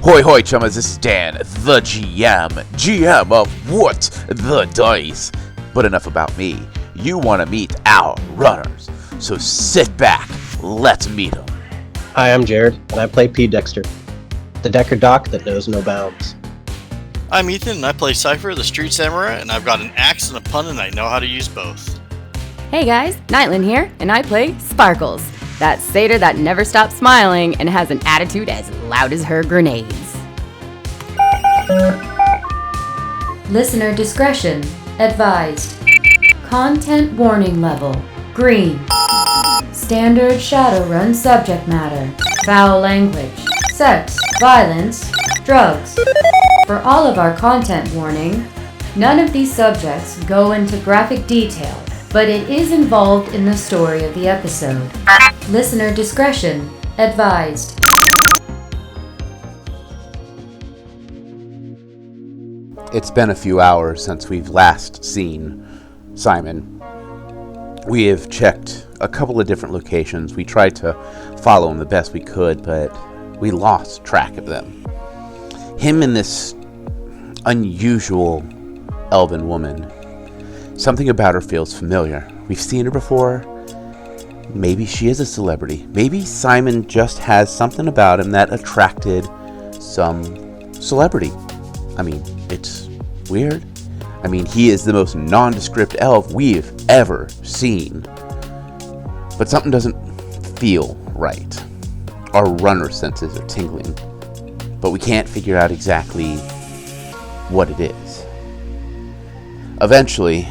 Hoi hoi chummers, this is Dan, the GM of What the Dice. But enough about me. You want to meet our runners, so sit back, let's meet them. Hi, I'm Jared, and I play P. Dexter, the Decker Doc that knows no bounds. I'm Ethan, and I play Cypher, the Street Samurai, and I've got an axe and a pun, and I know how to use both. Hey guys, Nightland here, and I play Sparkles, that satyr that never stops smiling and has an attitude as loud as her grenades. Listener discretion advised. Content warning level green. Standard Shadowrun subject matter. Foul language, sex, violence, drugs. For all of our content warning, none of these subjects go into graphic detail, but it is involved in the story of the episode. Listener discretion advised. It's been a few hours since we've last seen Simon. We have checked a couple of different locations. We tried to follow him the best we could, but we lost track of them. Him and this unusual elven woman. Something about her feels familiar. We've seen her before. Maybe she is a celebrity. Maybe Simon just has something about him that attracted some celebrity. I mean, it's weird. I mean, he is the most nondescript elf we've ever seen. But something doesn't feel right. Our runner senses are tingling. But we can't figure out exactly what it is. Eventually,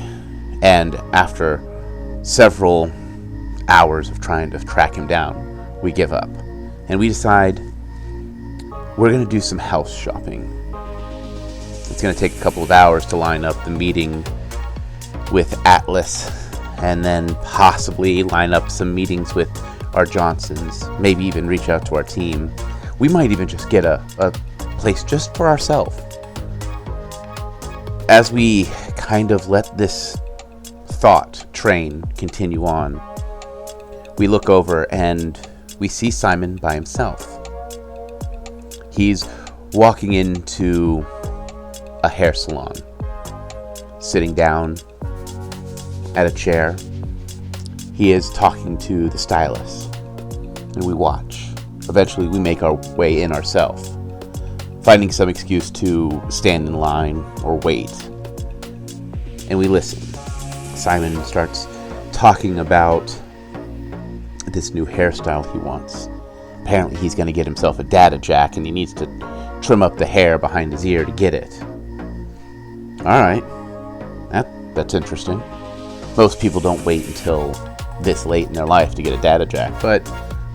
and after several hours of trying to track him down, we give up. And we decide we're going to do some house shopping. It's going to take a couple of hours to line up the meeting with Atlas, and then possibly line up some meetings with our Johnsons, maybe even reach out to our team. We might even just get a place just for ourselves. As we kind of let this thought train continue on, we look over and we see Simon by himself. He's walking into a hair salon, sitting down at a chair. He is talking to the stylist, and we watch. Eventually, we make our way in ourselves, finding some excuse to stand in line or wait. And we listen. Simon starts talking about this new hairstyle he wants. Apparently, he's going to get himself a data jack, and he needs to trim up the hair behind his ear to get it. Alright, that's interesting. Most people don't wait until this late in their life to get a data jack, but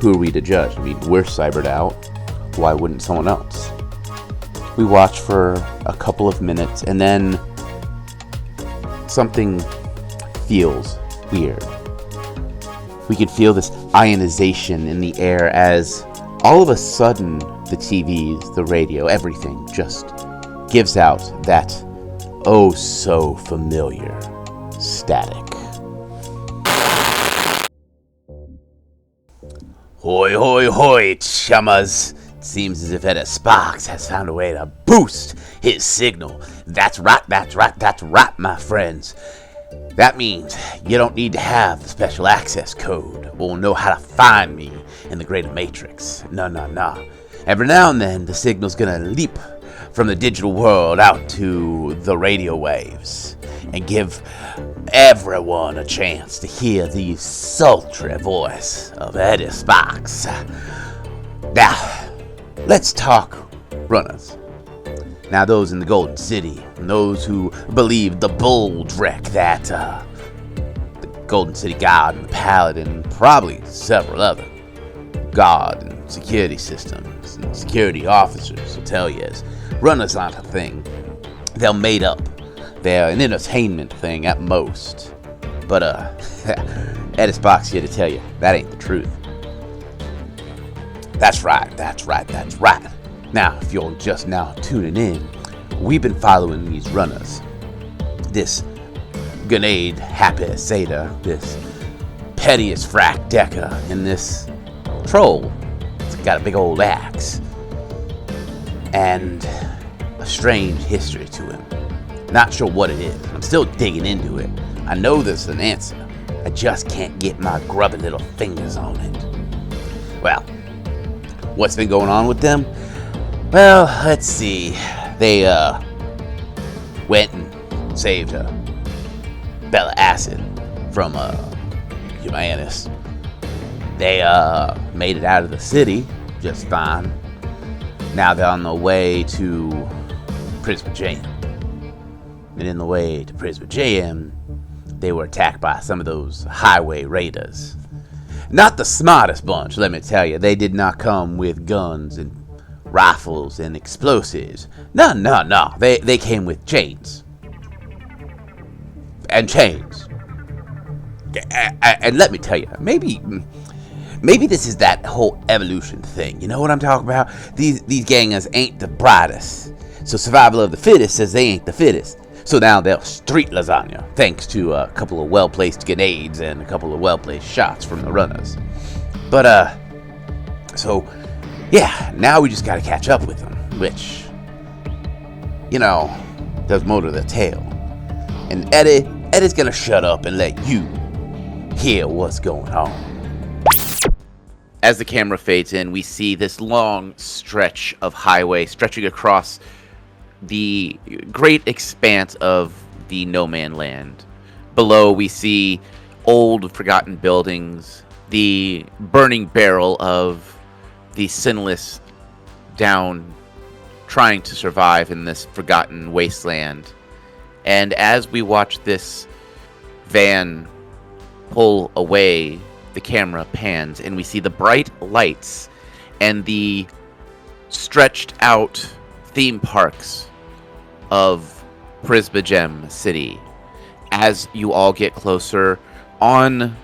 who are we to judge? I mean, we're cybered out. Why wouldn't someone else? We watch for a couple of minutes, and then something feels weird. We can feel this ionization in the air as all of a sudden the TVs, the radio, everything just gives out that oh so familiar static. Hoi hoi hoi, chummers. It seems as if Edda Sparks has found a way to boost his signal. That's right, my friends. That means you don't need to have the special access code or know how to find me in the greater matrix. No. Every now and then, the signal's gonna leap from the digital world out to the radio waves and give everyone a chance to hear the sultry voice of Eddie Sparks. Now, let's talk runners. Now, those in the Golden City, and those who believe the bold wreck that the Golden City Guard and the Paladin, probably several other guard and security systems and security officers will tell you is runners aren't a thing. They're made up. They're an entertainment thing at most. But Eddie Sparks here to tell you that ain't the truth. That's right. Now, if you're just now tuning in, we've been following these runners. This grenade happy satyr, this pettiest frack decker, and this troll. It's got a big old axe. and a strange history to him. Not sure what it is. I'm still digging into it. I know there's an answer. I just can't get my grubby little fingers on it. Well, what's been going on with them? Well, let's see. They went and saved Bella Acid from Humanus. They made it out of the city just fine. Now they're on the way to Prisma. And in the way to Prisma, they were attacked by some of those highway raiders. Not the smartest bunch, let me tell you. They did not come with guns and rifles and explosives. No. They came with chains. And chains. And let me tell you, maybe this is that whole evolution thing. You know what I'm talking about? These gangers ain't the brightest. So survival of the fittest says they ain't the fittest. So now they'll street lasagna, thanks to a couple of well-placed grenades and a couple of well-placed shots from the runners. But, so, yeah, now we just gotta catch up with them, which, there's more to the tale. And Eddie's gonna shut up and let you hear what's going on. As the camera fades in, we see this long stretch of highway stretching across the great expanse of the no man land. Below, we see old, forgotten buildings, the burning barrel of the sinless down, trying to survive in this forgotten wasteland. And as we watch this van pull away, the camera pans and we see the bright lights and the stretched out theme parks of Prisma City. As you all get closer, on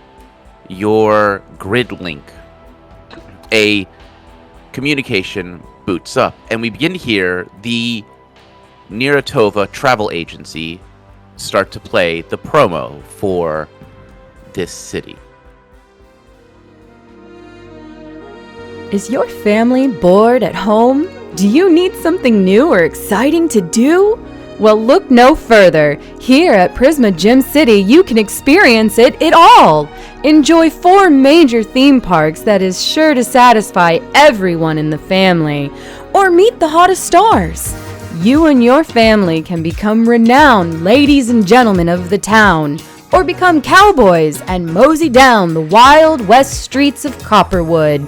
your grid link, a communication boots up, and we begin to hear the Niratova travel agency start to play the promo for this city. Is your family bored at home? Do you need something new or exciting to do? Well, look no further. Here at Prisma City, you can experience it all. Enjoy 4 major theme parks that is sure to satisfy everyone in the family. Or meet the hottest stars. You and your family can become renowned ladies and gentlemen of the town. Or become cowboys and mosey down the wild west streets of Copperwood.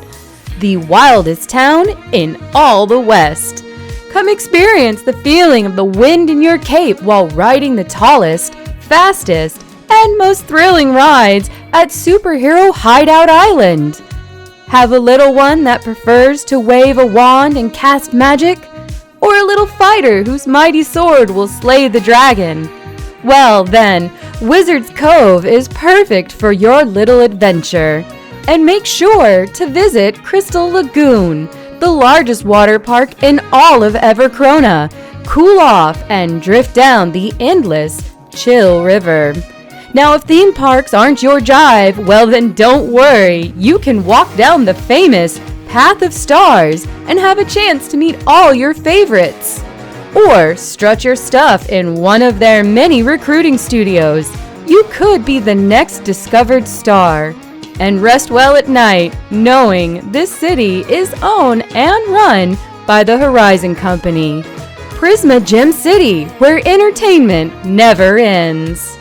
The wildest town in all the West. Come experience the feeling of the wind in your cape while riding the tallest, fastest, and most thrilling rides at Superhero Hideout Island. Have a little one that prefers to wave a wand and cast magic? Or a little fighter whose mighty sword will slay the dragon? Well then, Wizard's Cove is perfect for your little adventure. And make sure to visit Crystal Lagoon, the largest water park in all of Evercrona. Cool off and drift down the endless, chill river. Now, if theme parks aren't your jive, well then don't worry. You can walk down the famous Path of Stars and have a chance to meet all your favorites. Or strut your stuff in one of their many recruiting studios. You could be the next discovered star. And rest well at night, knowing this city is owned and run by the Horizon Company. Prisma City, where entertainment never ends.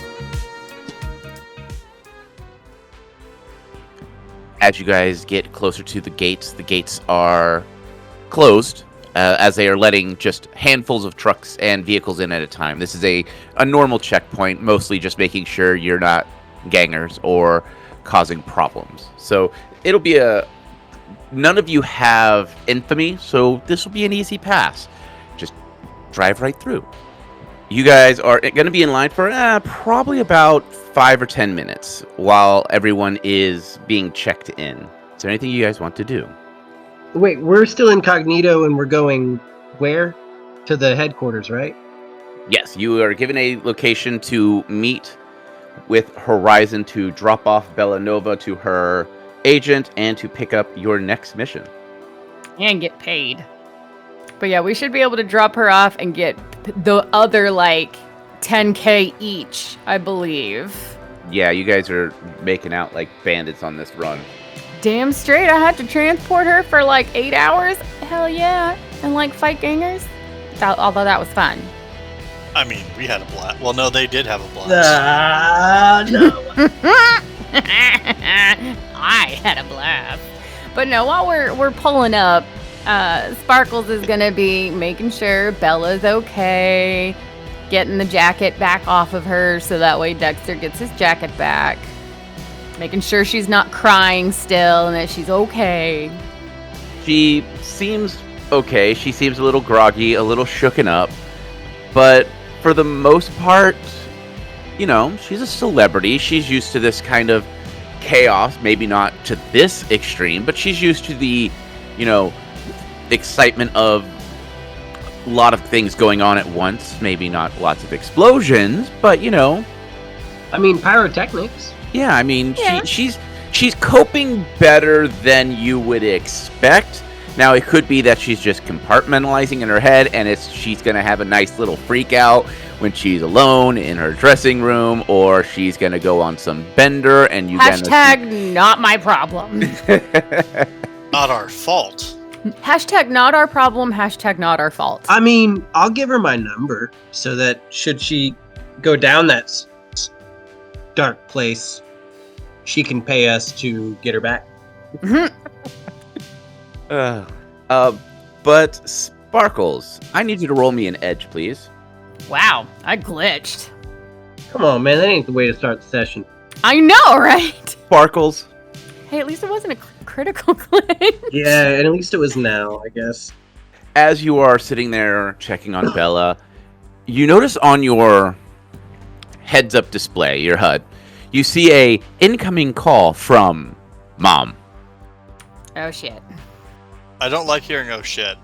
As you guys get closer to the gates are closed, as they are letting just handfuls of trucks and vehicles in at a time. This is a normal checkpoint, mostly just making sure you're not gangers or causing problems. So it'll be none of you have infamy, so this will be an easy pass. Just drive right through. You guys are going to be in line for probably about 5 or 10 minutes while everyone is being checked in. Is there anything you guys want to do? Wait, we're still incognito and we're going where? To the headquarters, right? Yes, you are given a location to meet with Horizon to drop off Bella Nova to her agent and to pick up your next mission. And get paid. But yeah, we should be able to drop her off and get the other, like, 10K each, I believe. Yeah, you guys are making out like bandits on this run. Damn straight, I had to transport her for like 8 hours. Hell yeah. And like fight gangers. Although that was fun. I mean, we had a blast. Well, no, they did have a blast. No. I had a blast. But no, while we're pulling up, Sparkles is gonna be making sure Bella's okay, getting the jacket back off of her so that way Dexter gets his jacket back, making sure she's not crying still and that she's okay. She seems okay. She seems a little groggy, a little shooken up, but for the most part, you know, she's a celebrity. She's used to this kind of chaos, maybe not to this extreme, but she's used to the, you know, excitement of a lot of things going on at once. Maybe not lots of explosions, but you know. I mean, pyrotechnics. Yeah, I mean, Yeah. she's coping better than you would expect. Now, it could be that she's just compartmentalizing in her head, and she's gonna have a nice little freak out when she's alone in her dressing room, or she's gonna go on some bender, and you Hashtag not my problem. Not our fault. Hashtag not our problem. Hashtag not our fault. I mean, I'll give her my number so that should she go down that dark place, she can pay us to get her back. But Sparkles, I need you to roll me an edge, please. Wow, I glitched. Come on, man, that ain't the way to start the session. I know, right? Sparkles. Hey, at least it wasn't a critical glitch. Yeah, and at least it was now, I guess. As you are sitting there checking on Bella, you notice on your heads-up display, your HUD, you see a incoming call from Mom. Oh, shit. I don't like hearing oh shit.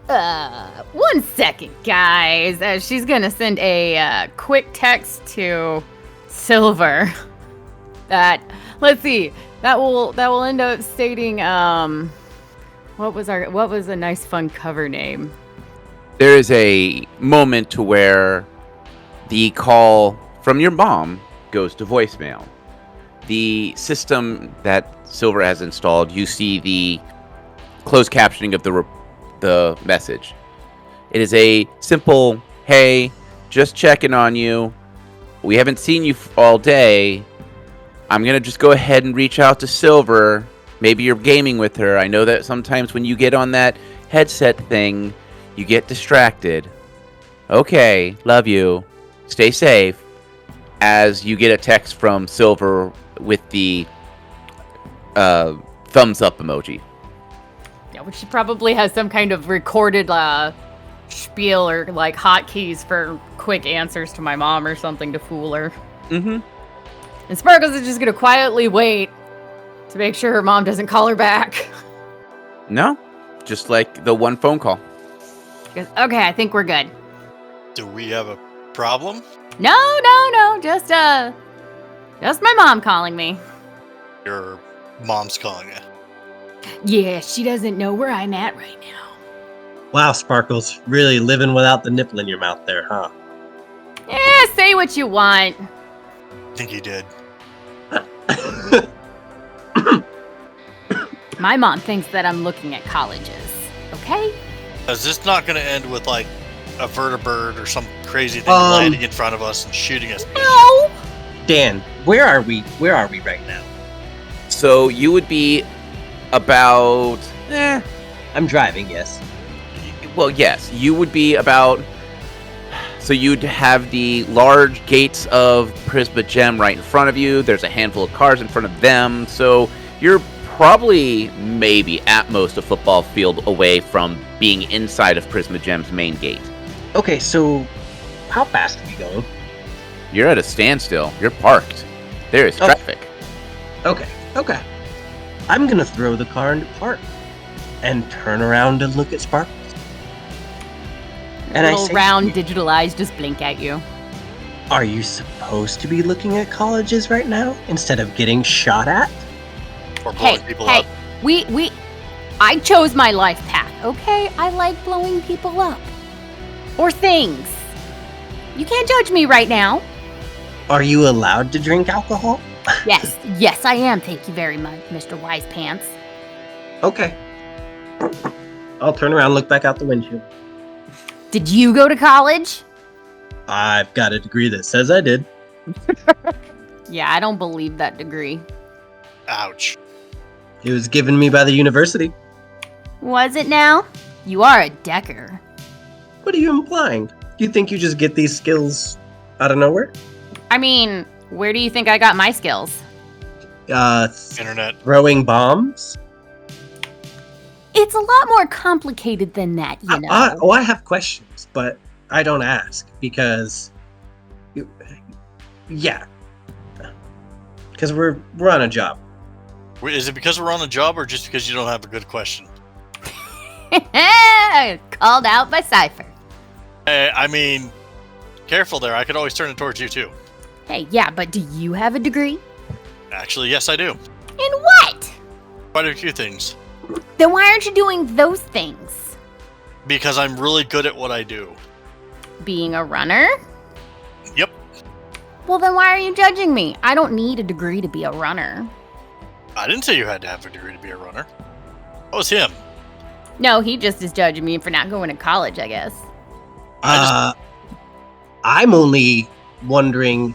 1 second, guys. She's gonna send a quick text to Silver. Let's see. That will end up stating what was a nice fun cover name? There is a moment to where the call from your mom goes to voicemail. The system that Silver has installed, you see the closed captioning of the message. It is a simple, "Hey, just checking on you. We haven't seen you all day. I'm going to just go ahead and reach out to Silver. Maybe you're gaming with her. I know that sometimes when you get on that headset thing, you get distracted. Okay, love you. Stay safe." As you get a text from Silver with the thumbs up emoji. Yeah, which she probably has some kind of recorded spiel or like hotkeys for quick answers to my mom or something to fool her. Mm-hmm. And Sparkles is just gonna quietly wait to make sure her mom doesn't call her back. No, just like the one phone call. She goes, okay, I think we're good. Do we have a problem? No, just my mom calling me. Your mom's calling you. Yeah, she doesn't know where I'm at right now. Wow, Sparkles, really living without the nipple in your mouth there, huh? Yeah, say what you want. I think you did. My mom thinks that I'm looking at colleges, okay? Is this not going to end with like a vertibird or some crazy thing landing in front of us and shooting us? No! Dan, where are we? Where are we right now? So you would be about... I'm driving, yes. Well, yes. You would be about... So you'd have the large gates of Prisma Gem right in front of you. There's a handful of cars in front of them. So you're probably, maybe, at most, a football field away from being inside of Prisma Gem's main gate. Okay, so how fast are we going? You're at a standstill. You're parked. There is traffic. Okay. I'm gonna throw the car into park and turn around to look at Sparkles. And Little round digital eyes just blink at you. Are you supposed to be looking at colleges right now instead of getting shot at? Or blowing people up? I chose my life path, okay? I like blowing people up. Or things. You can't judge me right now. Are you allowed to drink alcohol? Yes, I am. Thank you very much, Mr. Wise Pants. Okay. I'll turn around and look back out the windshield. Did you go to college? I've got a degree that says I did. Yeah, I don't believe that degree. Ouch. It was given me by the university. Was it now? You are a Decker. What are you implying? Do you think you just get these skills out of nowhere? I mean, where do you think I got my skills? Internet. Throwing bombs? It's a lot more complicated than that, you know. I have questions, but I don't ask because... Yeah. Because we're on a job. Is it because we're on a job or just because you don't have a good question? Called out by Cypher. I mean, careful there. I could always turn it towards you, too. Hey, yeah, but do you have a degree? Actually, yes, I do. In what? Quite a few things. Then why aren't you doing those things? Because I'm really good at what I do. Being a runner? Yep. Well, then why are you judging me? I don't need a degree to be a runner. I didn't say you had to have a degree to be a runner. That was him. No, he just is judging me for not going to college, I guess. I'm only wondering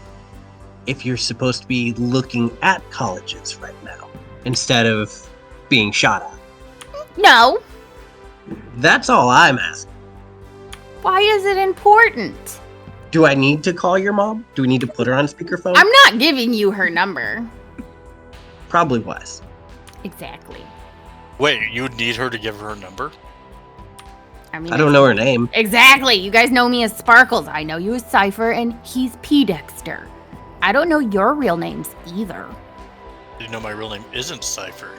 if you're supposed to be looking at colleges right now instead of being shot at. No. That's all I'm asking. Why is it important? Do I need to call your mom? Do we need to put her on speakerphone? I'm not giving you her number. Probably was. Exactly. Wait, you would need her to give her a number? I mean, I don't know her name. Exactly. You guys know me as Sparkles. I know you as Cypher, and he's P. Dexter. I don't know your real names either. You know my real name isn't Cypher.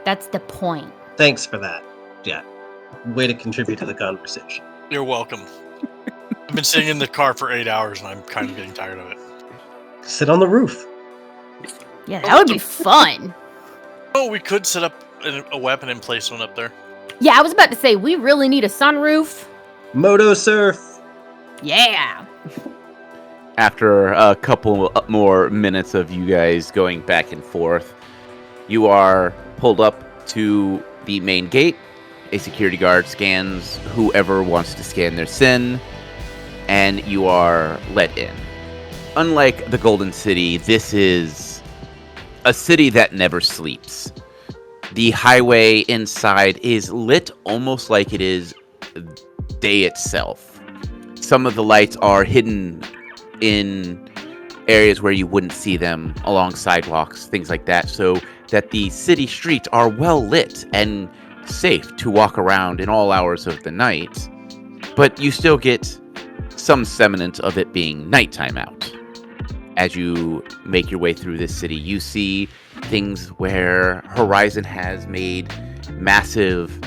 That's the point. Thanks for that. Yeah. Way to contribute to the conversation. You're welcome. I've been sitting in the car for 8 hours and I'm kind of getting tired of it. Sit on the roof. Yeah, that would be fun. Oh, we could set up a weapon and place one up there. Yeah, I was about to say, we really need a sunroof. Moto surf. Yeah. After a couple more minutes of you guys going back and forth, you are pulled up to the main gate. A security guard scans whoever wants to scan their SIN, and you are let in. Unlike the Golden City, this is a city that never sleeps. The highway inside is lit almost like it is day itself. Some of the lights are hidden in areas where you wouldn't see them, along sidewalks, things like that, so that the city streets are well lit and safe to walk around in all hours of the night. But you still get some semblance of it being nighttime out. As you make your way through this city, you see things where Horizon has made massive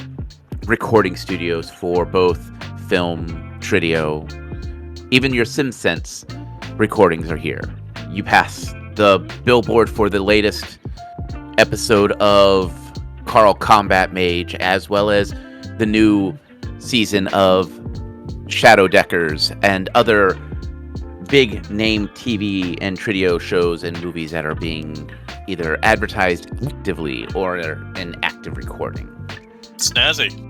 recording studios for both film, Tridio, even your SimSense recordings are here. You pass the billboard for the latest episode of Carl Combat Mage, as well as the new season of Shadow Deckers and other big name TV and Tridio shows and movies that are being either advertised actively or in active recording. Snazzy.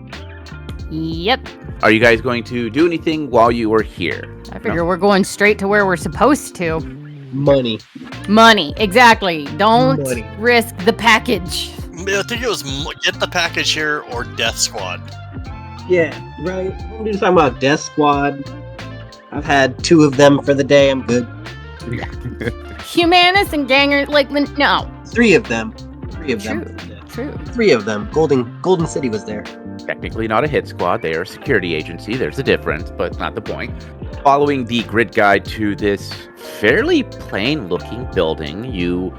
Yep. Are you guys going to do anything while you are here? I figure we're going straight to where we're supposed to. Money. Money, exactly. Don't Money. risk the package. I think it was get the package here or Death Squad. Yeah, right. We're just talking about Death Squad. I've had 2 of them for the day. I'm good. Humanus and Ganger, like, no. 3 of them. 3 of True. them. True. 3 of them. Golden City was there. Technically not a hit squad, they are a security agency. There's a difference, but not the point. Following the grid guide to this fairly plain looking building, you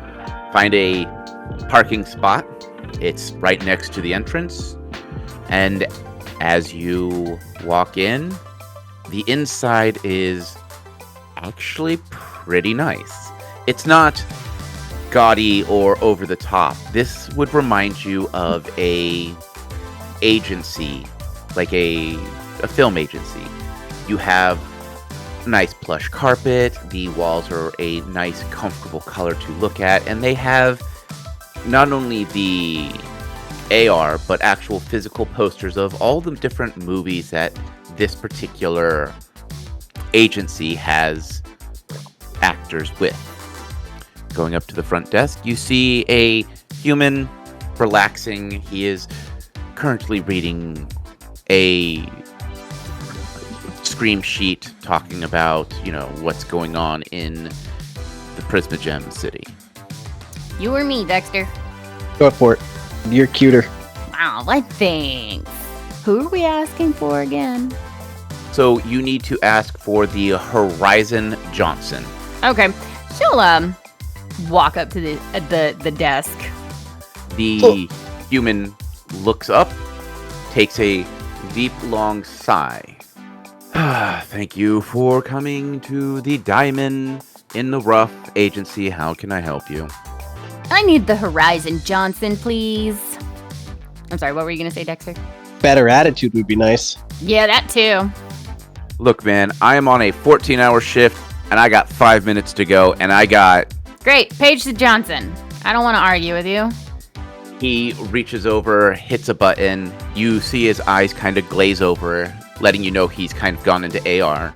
find a parking spot. It's right next to the entrance. And as you walk in, the inside is actually pretty nice. It's not gaudy or over the top. This would remind you of a agency, like a film agency. You have nice plush carpet, the walls are a nice comfortable color to look at, and they have not only the AR but actual physical posters of all the different movies that this particular agency has actors with. Going up to the front desk, you see a human relaxing. He is currently reading a scream sheet talking about, what's going on in the Prisma Gem City. You or me, Dexter? Go for it. You're cuter. Wow, thanks. Who are we asking for again? So you need to ask for the Horizon Johnson. Okay, she'll walk up to the desk. The human looks up, takes a deep, long sigh. Thank you for coming to the Diamond in the Rough agency. How can I help you? I need the Horizon Johnson, please. I'm sorry, what were you going to say, Dexter? Better attitude would be nice. Yeah, that too. Look, man, I am on a 14-hour shift, and I got 5 minutes to go, and I got... Great, page to Johnson. I don't want to argue with you. He reaches over, hits a button. You see his eyes kind of glaze over, letting you know he's kind of gone into AR.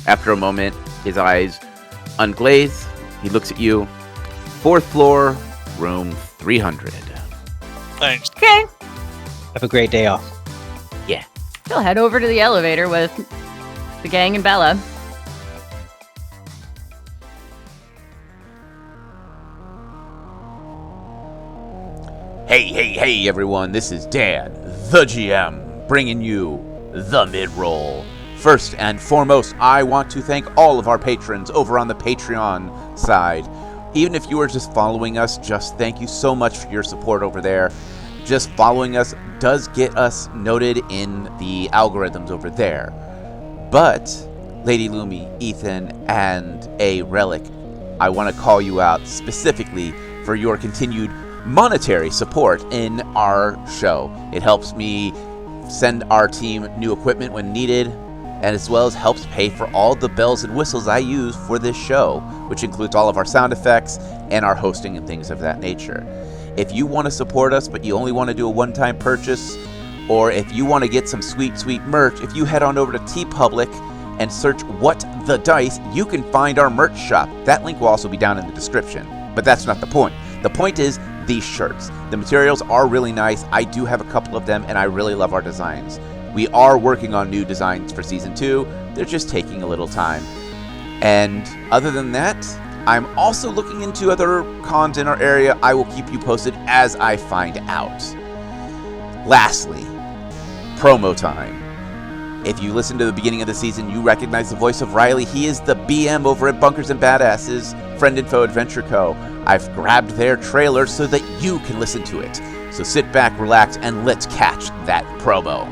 After a moment, his eyes unglaze. He looks at you. 4th floor, room 300. Thanks. Okay. Have a great day off. Yeah. She'll head over to the elevator with the gang and Bella. Hey, everyone. This is Dan, the GM, bringing you the mid-roll. First and foremost, I want to thank all of our patrons over on the Patreon side. Even if you are just following us, just thank you so much for your support over there. Just following us does get us noted in the algorithms over there. But, Lady Lumi, Ethan, and a Relic, I want to call you out specifically for your continued monetary support in our show. It helps me send our team new equipment when needed, and as well as helps pay for all the bells and whistles I use for this show, which includes all of our sound effects and our hosting and things of that nature. If you want to support us, but you only want to do a one-time purchase, or if you want to get some sweet, sweet merch, if you head on over to TeePublic and search What the Dice, you can find our merch shop. That link will also be down in the description, but that's not the point. The point is these shirts. The materials are really nice. I do have a couple of them, and I really love our designs. We are working on new designs for Season 2. They're just taking a little time. And other than that, I'm also looking into other cons in our area. I will keep you posted as I find out. Lastly, promo time. If you listen to the beginning of the season, you recognize the voice of Riley. He is the BM over at Bunkers and Badasses, Friend Info Adventure Co. I've grabbed their trailer so that you can listen to it. So sit back, relax, and let's catch that promo.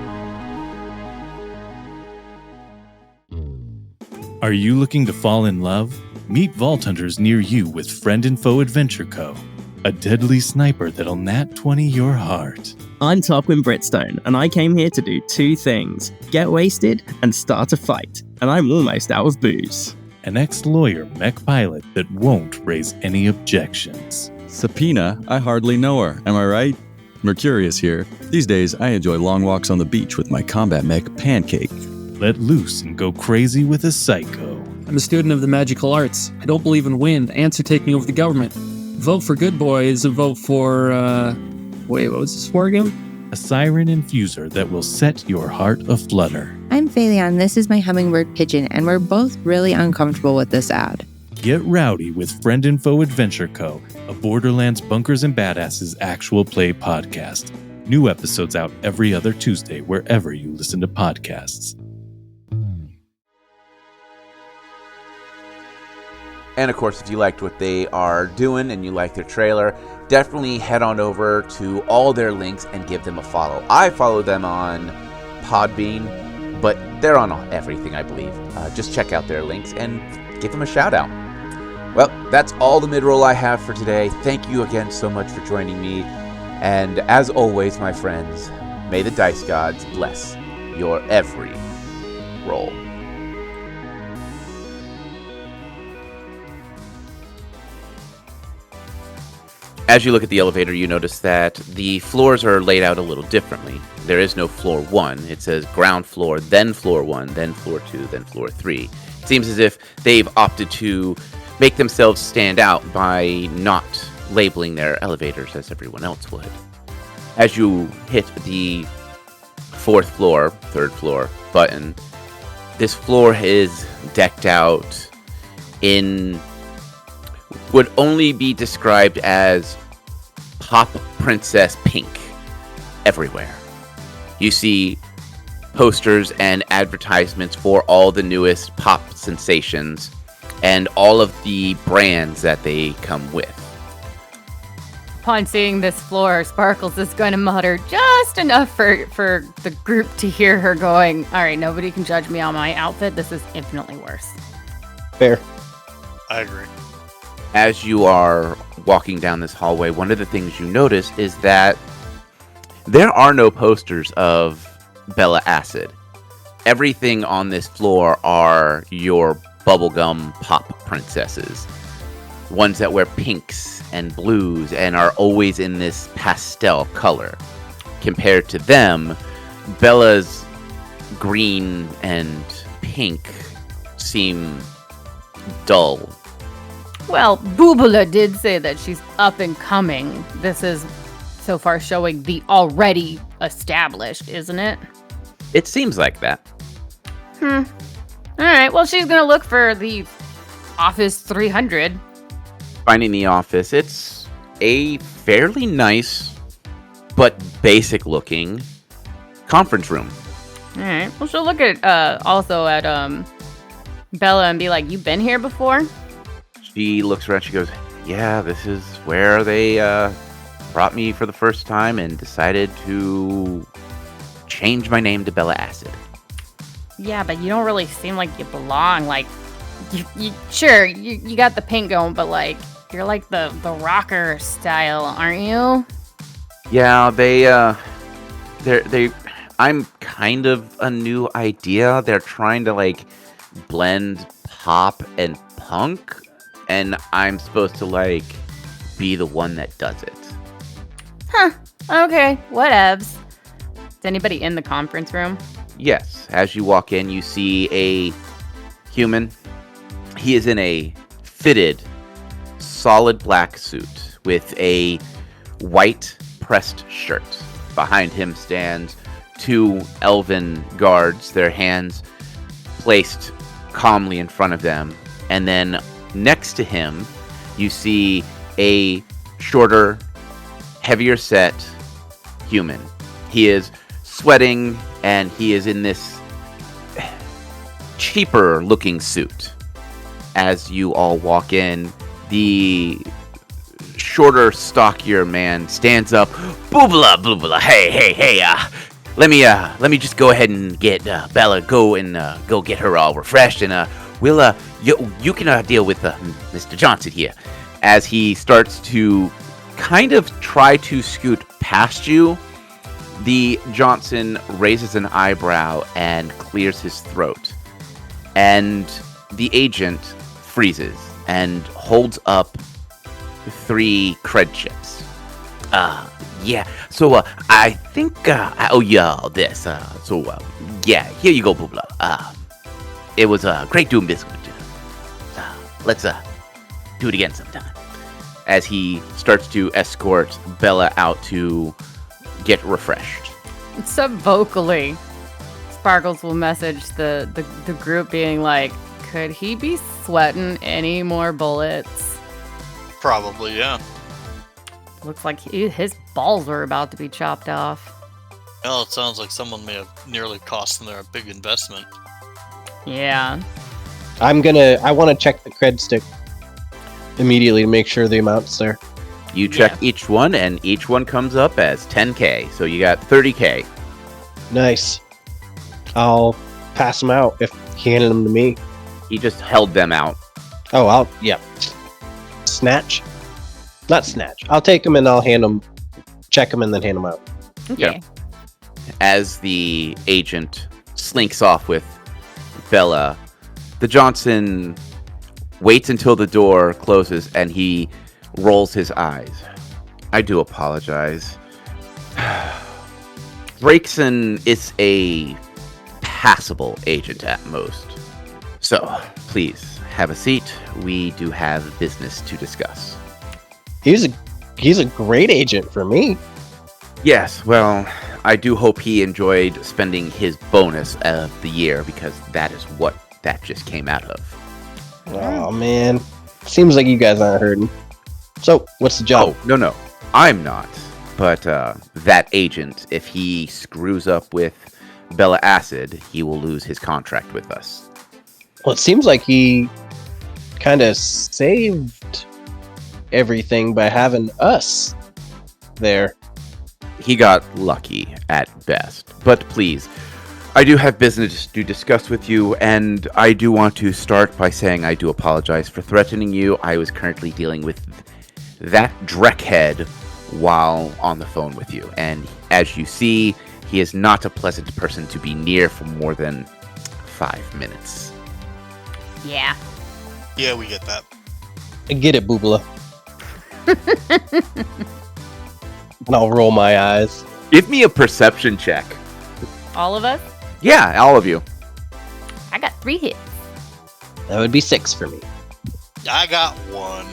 Are you looking to fall in love? Meet Vault Hunters near you with Friend Info Adventure Co., a deadly sniper that'll nat 20 your heart. I'm Tarquin Britstone, and I came here to do two things: get wasted and start a fight, and I'm almost out of booze. An ex-lawyer mech pilot that won't raise any objections. Subpoena, I hardly know her, am I right? Mercurius here. These days, I enjoy long walks on the beach with my combat mech, Pancake. Let loose and go crazy with a psycho. I'm a student of the magical arts. I don't believe in wind. Ants are taking over the government. Vote for Good Boy is a vote for, wait, what was this for again? A siren infuser that will set your heart aflutter. I'm Phaleon, this is my hummingbird pigeon, and we're both really uncomfortable with this ad. Get rowdy with Friend Info Adventure Co., a Borderlands Bunkers and Badasses actual play podcast. New episodes out every other Tuesday wherever you listen to podcasts. And of course, if you liked what they are doing and you like their trailer, definitely head on over to all their links and give them a follow. I follow them on Podbean, but they're on everything, I believe. Just check out their links and give them a shout out. Well, that's all the mid-roll I have for today. Thank you again so much for joining me. And as always, my friends, May the dice gods bless your every roll. As you look at the elevator, you notice that the floors are laid out a little differently. There is no floor 1. It says ground floor, then floor 1, then floor 2, then floor 3. It seems as if they've opted to make themselves stand out by not labeling their elevators as everyone else would. As you hit the 4th floor, 3rd floor button, this floor is decked out in would only be described as pop princess pink everywhere. You see posters and advertisements for all the newest pop sensations and all of the brands that they come with. Upon seeing this floor, Sparkles is going to mutter just enough for the group to hear her going, all right, nobody can judge me on my outfit. This is infinitely worse. Fair. I agree. As you are walking down this hallway, one of the things you notice is that there are no posters of Bella Acid. Everything on this floor are your bubblegum pop princesses. Ones that wear pinks and blues and are always in this pastel color. Compared to them, Bella's green and pink seem dull. Well, Boobula did say that she's up and coming. This is so far showing the already established, isn't it? It seems like that. All right, well, she's going to look for the Office 300. Finding the office, it's a fairly nice but basic looking conference room. All right, well, she'll look at also at Bella and be like, you been here before? She looks around, she goes, yeah, this is where they brought me for the first time and decided to change my name to Bella Acid. Yeah, but you don't really seem like you belong. Like, sure, you got the pink going, but like, you're like the rocker style, aren't you? Yeah, I'm kind of a new idea. They're trying to like blend pop and punk, and I'm supposed to like be the one that does it. Huh. Okay, whatevs. Is anybody in the conference room? Yes, as you walk in, you see a human. He is in a fitted, solid black suit with a white pressed shirt. Behind him stands 2 elven guards, their hands placed calmly in front of them. And then next to him, you see a shorter, heavier set human. He is sweating and he is in this cheaper looking suit. As you all walk in, the shorter, stockier man stands up. Boobla, boobla, hey, let me just go ahead and get Bella, go get her all refreshed, and we'll you can deal with Mr. Johnson here. As he starts to kind of try to scoot past you, the Johnson raises an eyebrow and clears his throat, and the agent freezes and holds up 3 cred chips. Yeah. So I think I owe you all this. Yeah. Here you go, Boobla. It was great doing business with you. Let's do it again sometime. As he starts to escort Bella out to get refreshed. Sub-vocally, Sparkles will message the group being like, could he be sweating any more bullets? Probably, yeah. Looks like his balls are about to be chopped off. Well, it sounds like someone may have nearly cost them a big investment. Yeah. I want to check the cred stick immediately to make sure the amount's there. You check each one, and each one comes up as 10K. So you got 30K. Nice. I'll pass them out if he handed them to me. He just held them out. Oh, snatch? Not snatch. I'll take them and I'll check them and then hand them out. Okay. as the agent slinks off with Bella, the Johnson waits until the door closes and he rolls his eyes. I do apologize. Brakeson is a passable agent at most. So, please, have a seat. We do have business to discuss. He's a great agent for me. Yes, well, I do hope he enjoyed spending his bonus of the year, because that is what that just came out of. Oh, man. Seems like you guys aren't hurting. So, what's the job? Oh, no. I'm not. But that agent, if he screws up with Bella Acid, he will lose his contract with us. Well, it seems like he kind of saved everything by having us there. He got lucky at best. But please, I do have business to discuss with you, and I do want to start by saying I do apologize for threatening you. I was currently dealing with that dreckhead while on the phone with you, and as you see, he is not a pleasant person to be near for more than 5 minutes. Yeah. Yeah, we get that. I get it, Boobala. And I'll roll my eyes. Give me a perception check. All of us? Yeah, all of you. I got 3 hits. That would be 6 for me. I got 1.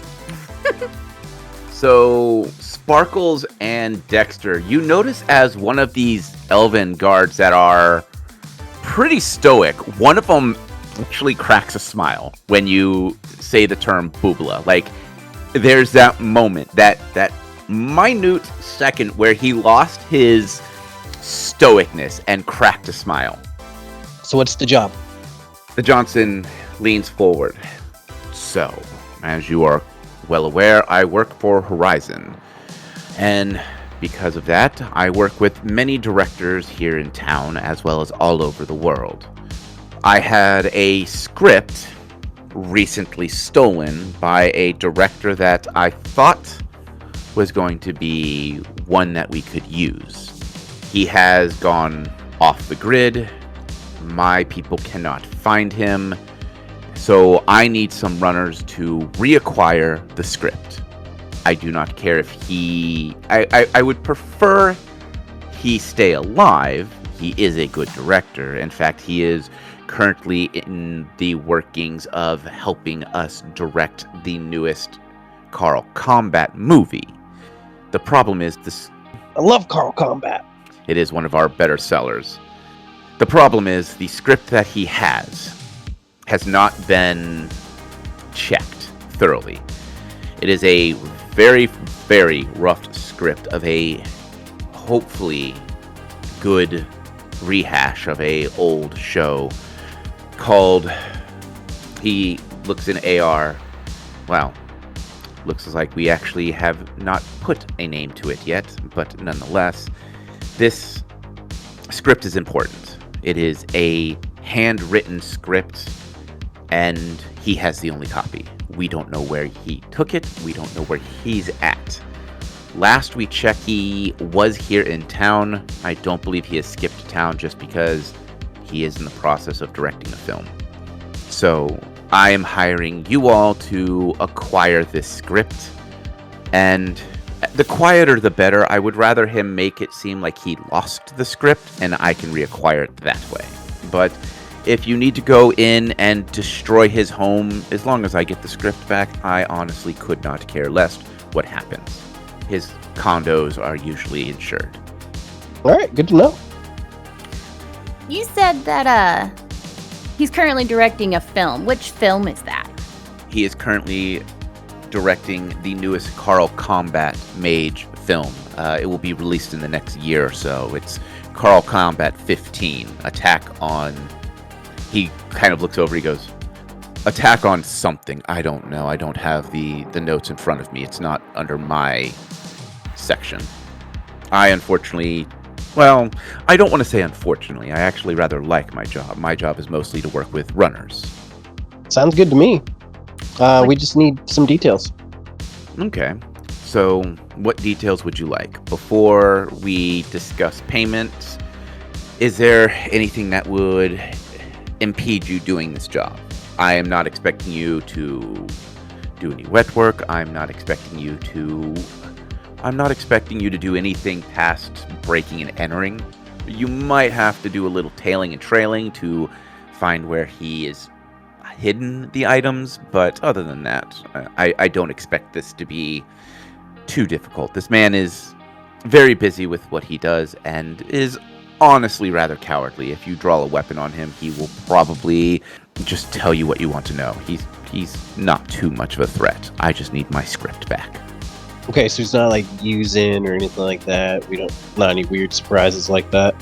So, Sparkles and Dexter, you notice as one of these elven guards that are pretty stoic, one of them actually cracks a smile when you say the term boobla. Like, there's that moment, that minute second where he lost his stoicness and cracked a smile. So what's the job? The Johnson leans forward. So, as you are well aware, I work for Horizon. And because of that, I work with many directors here in town as well as all over the world. I had a script recently stolen by a director that I thought was going to be one that we could use. He has gone off the grid. My people cannot find him. So I need some runners to reacquire the script. I do not care if I would prefer he stay alive. He is a good director. In fact, he is currently in the workings of helping us direct the newest Carl Combat movie. The problem is this. I love Carl Combat. It is one of our better sellers. The problem is the script that he has not been checked thoroughly. It is a very, very rough script of a hopefully good rehash of a old show called, he looks in AR, well, looks like we actually have not put a name to it yet, but nonetheless, this script is important. It is a handwritten script, and he has the only copy. We don't know where he took it. We don't know where he's at. Last we checked, he was here in town. I don't believe he has skipped town just because he is in the process of directing a film. So I am hiring you all to acquire this script, and the quieter the better. I would rather him make it seem like he lost the script and I can reacquire it that way. But if you need to go in and destroy his home, as long as I get the script back, I honestly could not care less what happens. His condos are usually insured. All right, good to know. You said that he's currently directing a film. Which film is that? He is currently directing the newest Carl Combat Mage film. It will be released in the next year or so. It's Carl Combat 15, Attack on... He kind of looks over, he goes, Attack on something. I don't know. I don't have the notes in front of me. It's not under my section. I unfortunately... Well, I don't want to say unfortunately. I actually rather like my job. My job is mostly to work with runners. Sounds good to me. We just need some details. Okay. So, what details would you like? Before we discuss payment, Is there anything that would impede you doing this job? I am not expecting you to do any wet work. I'm not expecting you to do anything past breaking and entering. You might have to do a little tailing and trailing to find where he is hidden the items, but other than that, I don't expect this to be too difficult. This man is very busy with what he does and is honestly rather cowardly. If you draw a weapon on him, he will probably just tell you what you want to know. He's not too much of a threat. I just need my script back. Okay, so he's not like using or anything like that. Not any weird surprises like that.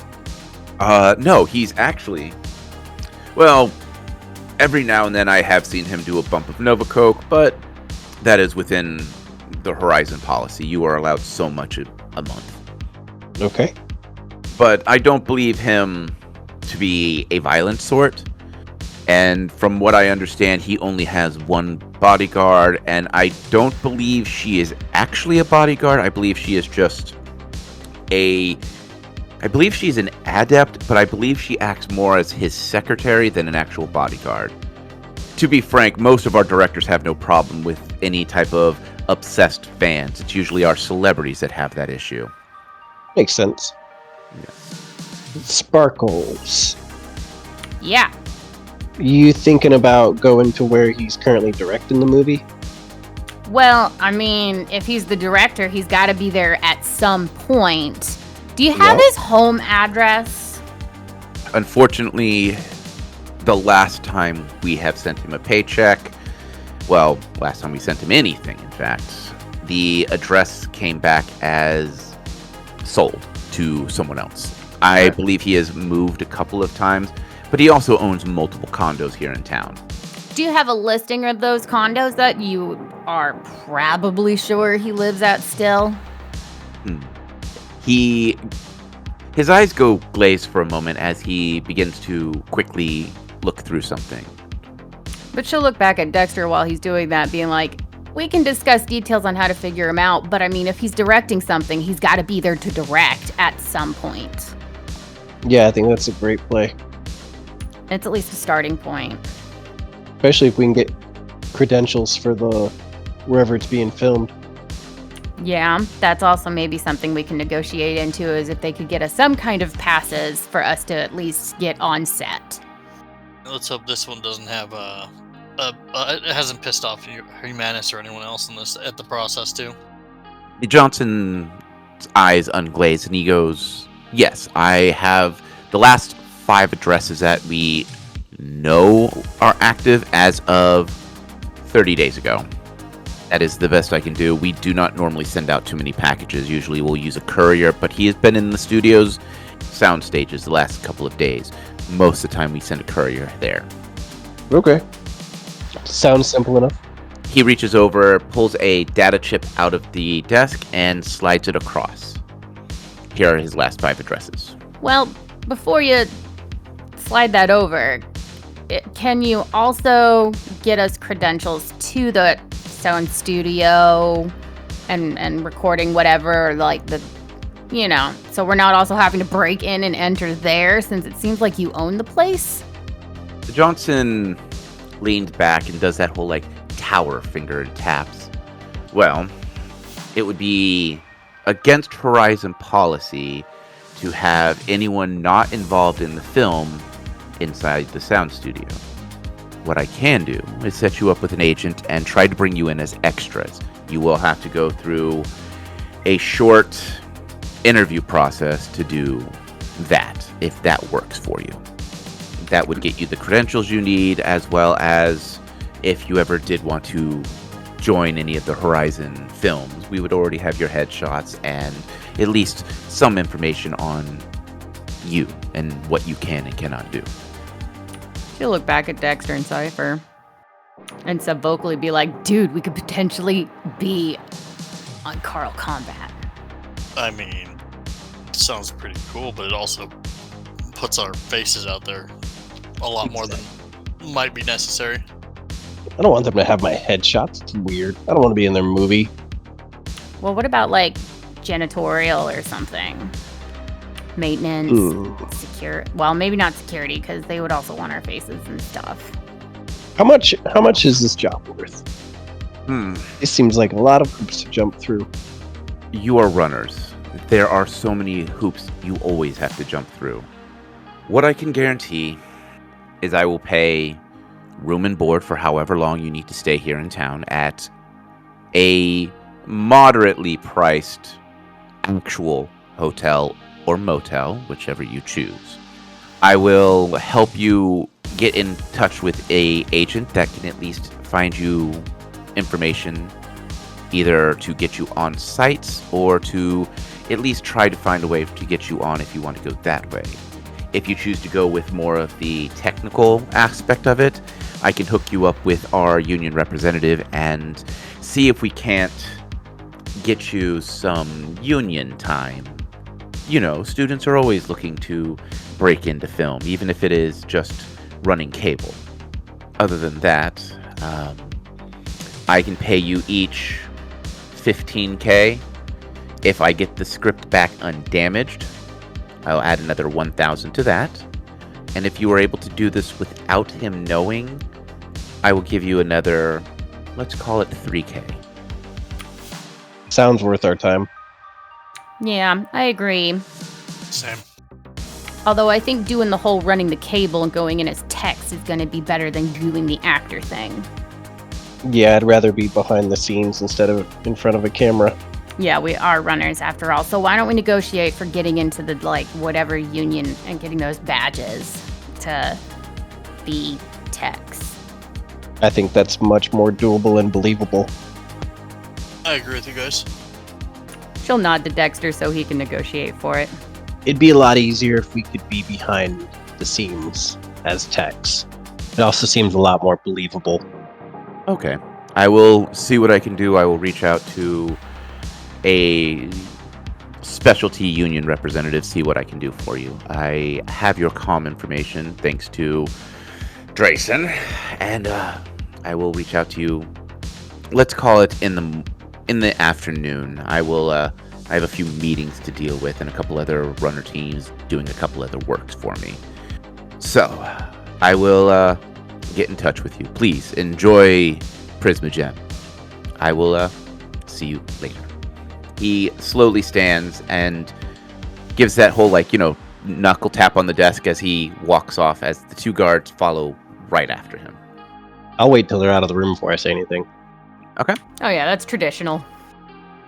No, he's actually, well, every now and then I have seen him do a bump of Nova Coke, but that is within the Horizon policy. You are allowed so much a month. Okay. But I don't believe him to be a violent sort. And from what I understand, he only has one bodyguard, and I don't believe she is actually a bodyguard. I believe she is just I believe she's an adept, but I believe she acts more as his secretary than an actual bodyguard. To be frank, most of our directors have no problem with any type of obsessed fans. It's usually our celebrities that have that issue. Makes sense. Yeah. Sparkles. Yeah. You thinking about going to where he's currently directing the movie? Well, I mean, if he's the director, he's got to be there at some point. Do you have his home address? Unfortunately, the last time we have sent him a paycheck, well, last time we sent him anything, in fact, the address came back as sold to someone else. I believe he has moved a couple of times, but he also owns multiple condos here in town. Do you have a listing of those condos that you are probably sure he lives at still? His eyes go glazed for a moment as he begins to quickly look through something. But she'll look back at Dexter while he's doing that, being like, we can discuss details on how to figure him out, but I mean, if he's directing something, he's got to be there to direct at some point. Yeah, I think that's a great play. It's at least a starting point. Especially if we can get credentials for wherever it's being filmed. Yeah, that's also maybe something we can negotiate into, is if they could get us some kind of passes for us to at least get on set. Let's hope this one doesn't have it hasn't pissed off Humanus or anyone else in this at the process too. Johnson's eyes unglaze and he goes, yes, I have the last 5 addresses that we know are active as of 30 days ago. That is the best I can do. We do not normally send out too many packages. Usually we'll use a courier, but he has been in the studio's sound stages the last couple of days. Most of the time we send a courier there. Okay. Sounds simple enough. He reaches over, pulls a data chip out of the desk, and slides it across. Here are his last 5 addresses. Well, before you slide that over, can you also get us credentials to the sound studio and recording whatever, like so we're not also having to break in and enter there, since it seems like you own the place? Johnson leans back and does that whole tower finger and taps. Well, it would be against Horizon policy to have anyone not involved in the film inside the sound studio. What I can do is set you up with an agent and try to bring you in as extras. You will have to go through a short interview process to do that, if that works for you. That would get you the credentials you need, as well as if you ever did want to join any of the Horizon films, we would already have your headshots and at least some information on you and what you can and cannot do. She'll look back at Dexter and Cypher and sub-vocally be like, dude, we could potentially be on Carl Combat. I mean, it sounds pretty cool, but it also puts our faces out there a lot more than might be necessary. I don't want them to have my headshots. It's weird. I don't want to be in their movie. Well, what about janitorial or something? maintenance, well, maybe not security, because they would also want our faces and stuff. How much is this job worth? It seems like a lot of hoops to jump through. You are runners. There are so many hoops you always have to jump through. What I can guarantee is I will pay room and board for however long you need to stay here in town at a moderately priced actual hotel or motel, whichever you choose. I will help you get in touch with a agent that can at least find you information either to get you on sites or to at least try to find a way to get you on if you want to go that way. If you choose to go with more of the technical aspect of it, I can hook you up with our union representative and see if we can't get you some union time. You know, students are always looking to break into film, even if it is just running cable. Other than that, I can pay you each $15,000. If I get the script back undamaged, I'll add another $1,000 to that. And if you are able to do this without him knowing, I will give you another, let's call it $3,000. Sounds worth our time. Yeah, I agree. Same. Although I think doing the whole running the cable and going in as text is going to be better than doing the actor thing. Yeah, I'd rather be behind the scenes instead of in front of a camera. Yeah, we are runners after all. So why don't we negotiate for getting into the, whatever union and getting those badges to be techs? I think that's much more doable and believable. I agree with you guys. She'll nod to Dexter so he can negotiate for it. It'd be a lot easier if we could be behind the scenes as techs. It also seems a lot more believable. Okay. I will see what I can do. I will reach out to a specialty union representative, see what I can do for you. I have your comm information thanks to Drayson, and I will reach out to you. Let's call it in the afternoon. I have a few meetings to deal with and a couple other runner teams doing a couple other works for me. So, I will get in touch with you. Please enjoy Prisma Gem. I will see you later. He slowly stands and gives that whole, knuckle tap on the desk as he walks off, as the two guards follow right after him. I'll wait till they're out of the room before I say anything. Okay. Oh yeah, that's traditional.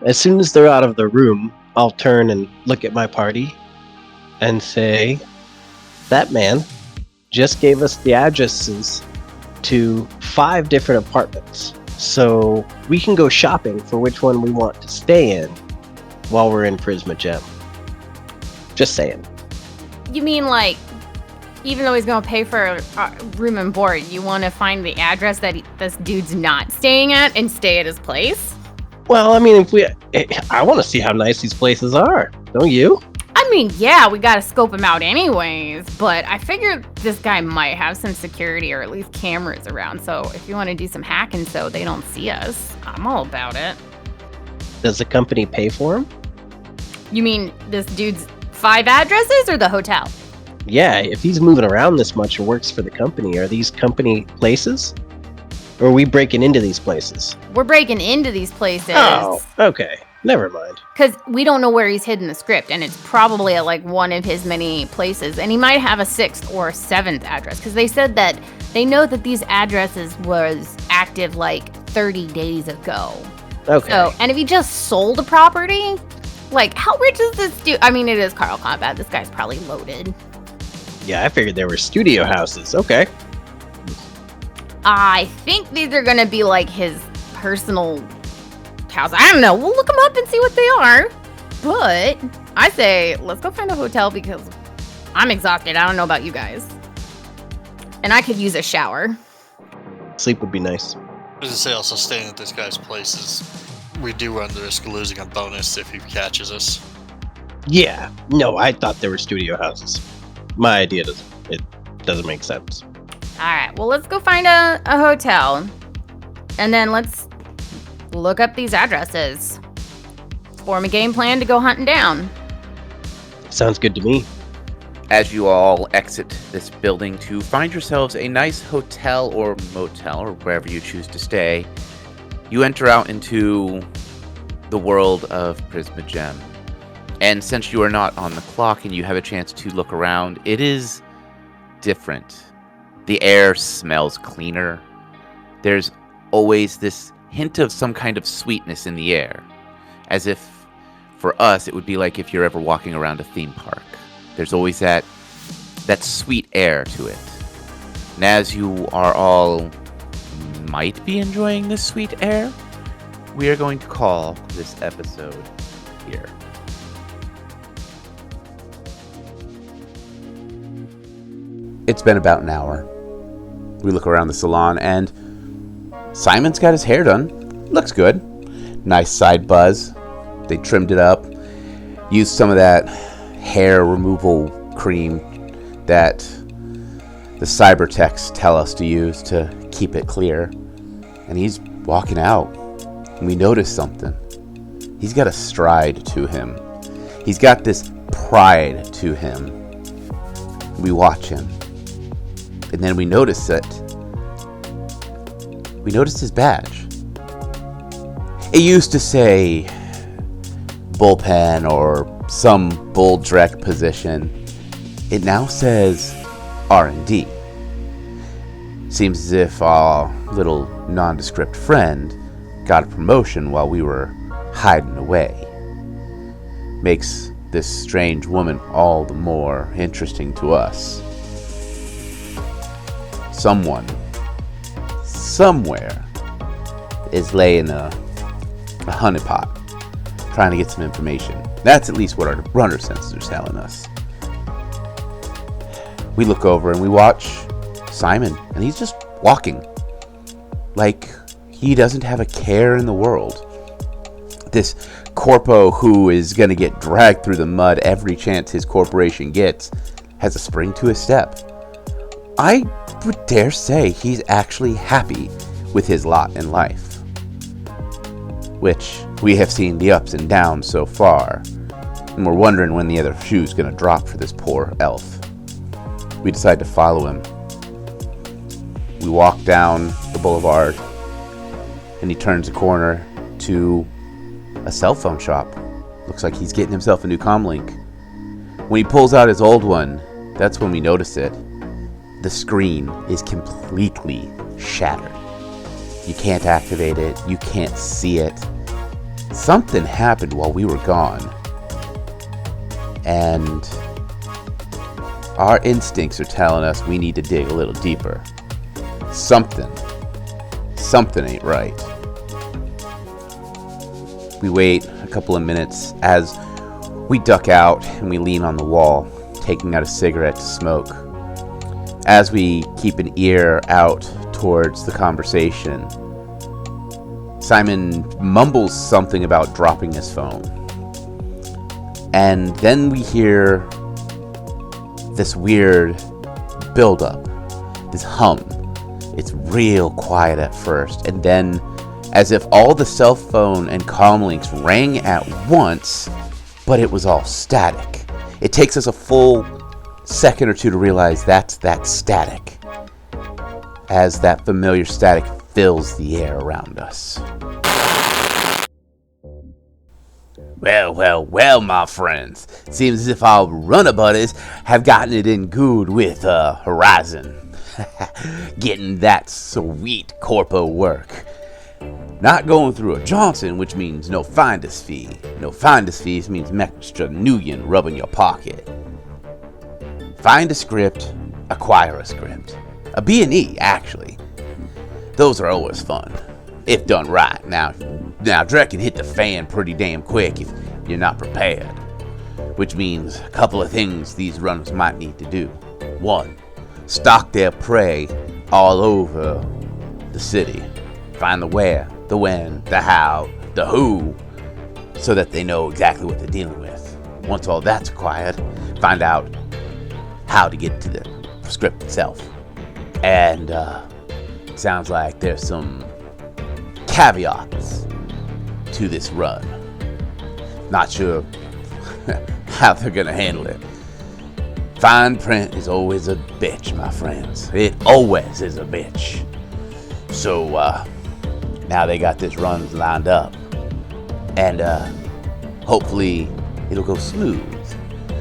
As soon as they're out of the room, I'll turn and look at my party and say, that man just gave us the addresses to 5 different apartments. So we can go shopping for which one we want to stay in while we're in Prisma Gem. Just saying. You mean even though he's going to pay for room and board, you want to find the address that this dude's not staying at and stay at his place? Well, I mean, I want to see how nice these places are. Don't you? I mean, yeah, we gotta scope him out anyways, but I figured this guy might have some security or at least cameras around, so if you want to do some hacking so they don't see us, I'm all about it. Does the company pay for him? You mean this dude's 5 addresses or the hotel? Yeah, if he's moving around this much and works for the company, are these company places? Or are we breaking into these places? We're breaking into these places. Oh, okay. Never mind. Because we don't know where he's hidden the script, and it's probably at one of his many places. And he might have a 6th or 7th address, because they said that they know that these addresses was active 30 days ago. Okay. So, and if he just sold a property, how rich is this dude? I mean, it is Carl Combat. This guy's probably loaded. Yeah, I figured they were studio houses. Okay. I think these are going to be his personal house. I don't know. We'll look them up and see what they are. But I say, let's go find a hotel because I'm exhausted. I don't know about you guys. And I could use a shower. Sleep would be nice. I was going to say, also staying at this guy's place we do run the risk of losing a bonus if he catches us. Yeah. No, I thought they were studio houses. My idea doesn't make sense. All right. Well, let's go find a hotel. And then let's look up these addresses. Form a game plan to go hunting down. Sounds good to me. As you all exit this building to find yourselves a nice hotel or motel or wherever you choose to stay, you enter out into the world of Prisma Gem. And since you are not on the clock and you have a chance to look around, it is different. The air smells cleaner. There's always this hint of some kind of sweetness in the air. As if, for us, it would be like if you're ever walking around a theme park. There's always that sweet air to it. And as you are all might be enjoying this sweet air, we are going to call this episode here. It's been about an hour. We look around the salon and Simon's got his hair done. Looks good. Nice side buzz. They trimmed it up. Used some of that hair removal cream that the cyber techs tell us to use to keep it clear. And he's walking out. And we notice something. He's got a stride to him. He's got this pride to him. We watch him. And then we notice it. We noticed his badge. It used to say bullpen or some bull dreck position. It now says R&D. Seems as if our little nondescript friend got a promotion while we were hiding away. Makes this strange woman all the more interesting to us. Someone, somewhere, is laying a honeypot, trying to get some information. That's at least what our runner senses are telling us. We look over and we watch Simon, and he's just walking like he doesn't have a care in the world. This corpo who is going to get dragged through the mud every chance his corporation gets has a spring to his step. I would dare say he's actually happy with his lot in life, which we have seen the ups and downs so far, and we're wondering when the other shoe's going to drop for this poor elf. We decide to follow him. We walk down the boulevard, and he turns a corner to a cell phone shop. Looks like he's getting himself a new comlink. When he pulls out his old one, that's when we notice it. The screen is completely shattered. You can't activate it. You can't see it. Something happened while we were gone. And our instincts are telling us we need to dig a little deeper. Something ain't right. We wait a couple of minutes as we duck out and we lean on the wall, taking out a cigarette to smoke. As we keep an ear out towards the conversation, Simon mumbles something about dropping his phone. And then we hear this weird build-up, this hum. It's real quiet at first, and then, as if all the cell phone and comm links rang at once, but it was all static. It takes us a full second or two to realize that's that static, as that familiar static fills the air around us. Well, my friends. Seems as if our runner buddies have gotten it in good with Horizon. Getting that sweet corpo work. Not going through a Johnson, which means no finder's fee. No finder's fees means extra Nuyen rubbing your pocket. Find a script, acquire a script. A B&E, actually. Those are always fun, if done right. Now Drek can hit the fan pretty damn quick if you're not prepared. Which means a couple of things these runners might need to do. 1, stalk their prey all over the city. Find the where, the when, the how, the who, so that they know exactly what they're dealing with. Once all that's acquired, find out how to get to the script itself. And sounds like there's some caveats to this run. Not sure how they're gonna handle it. Fine print is always a bitch, my friends. It always is a bitch. So, now they got this run lined up. And, hopefully it'll go smooth.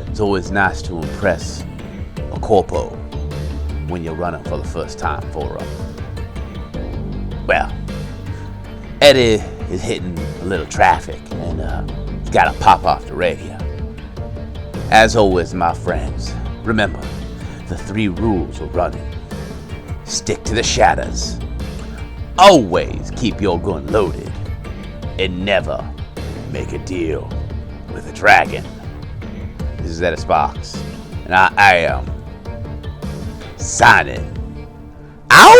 It's always nice to impress a corpo when you're running for the first time for well, Eddie is hitting a little traffic and he's gotta pop off the radio. As always, my friends, remember the 3 rules of running. Stick to the shadows. Always keep your gun loaded. And never make a deal with a dragon. This is Edis Box, and I am signing out.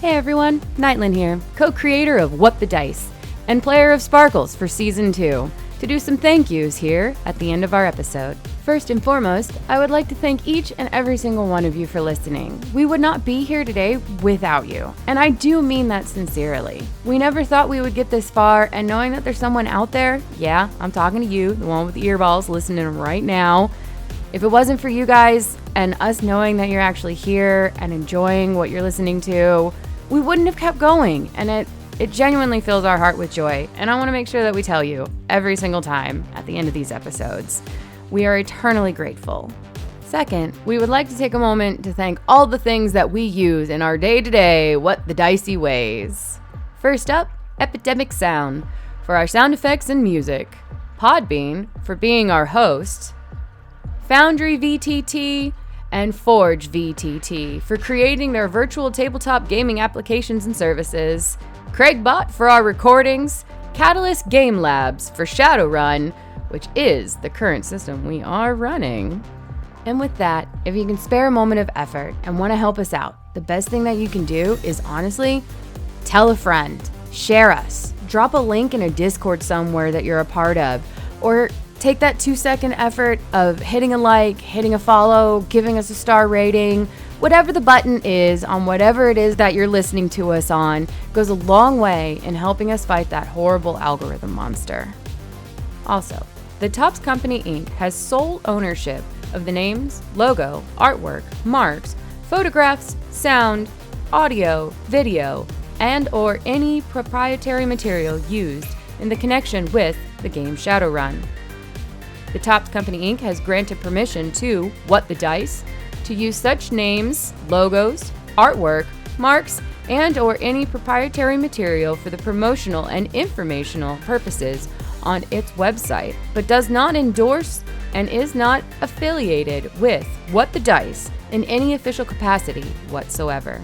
Hey everyone, Nightland here, co-creator of What the Dice, and player of Sparkles for Season 2, to do some thank yous here at the end of our episode. First and foremost, I would like to thank each and every single one of you for listening. We would not be here today without you, and I do mean that sincerely. We never thought we would get this far, and knowing that there's someone out there, yeah, I'm talking to you, the one with the earballs listening right now. If it wasn't for you guys and us knowing that you're actually here and enjoying what you're listening to, we wouldn't have kept going, and it genuinely fills our heart with joy, and I want to make sure that we tell you every single time at the end of these episodes. We are eternally grateful. Second, we would like to take a moment to thank all the things that we use in our day-to-day What the Dicey ways. First up, Epidemic Sound for our sound effects and music, Podbean for being our host, Foundry VTT, and Forge VTT for creating their virtual tabletop gaming applications and services, Craigbot for our recordings, Catalyst Game Labs for Shadowrun, which is the current system we are running. And with that, if you can spare a moment of effort and want to help us out, the best thing that you can do is honestly, tell a friend, share us, drop a link in a Discord somewhere that you're a part of, or take that 2-second effort of hitting a like, hitting a follow, giving us a star rating. Whatever the button is on whatever it is that you're listening to us on goes a long way in helping us fight that horrible algorithm monster. Also, the Topps Company Inc. has sole ownership of the names, logo, artwork, marks, photographs, sound, audio, video, and or any proprietary material used in the connection with the game Shadowrun. The Topps Company Inc. has granted permission to What the Dice to use such names, logos, artwork, marks, and or any proprietary material for the promotional and informational purposes on its website, but does not endorse and is not affiliated with What the Dice in any official capacity whatsoever.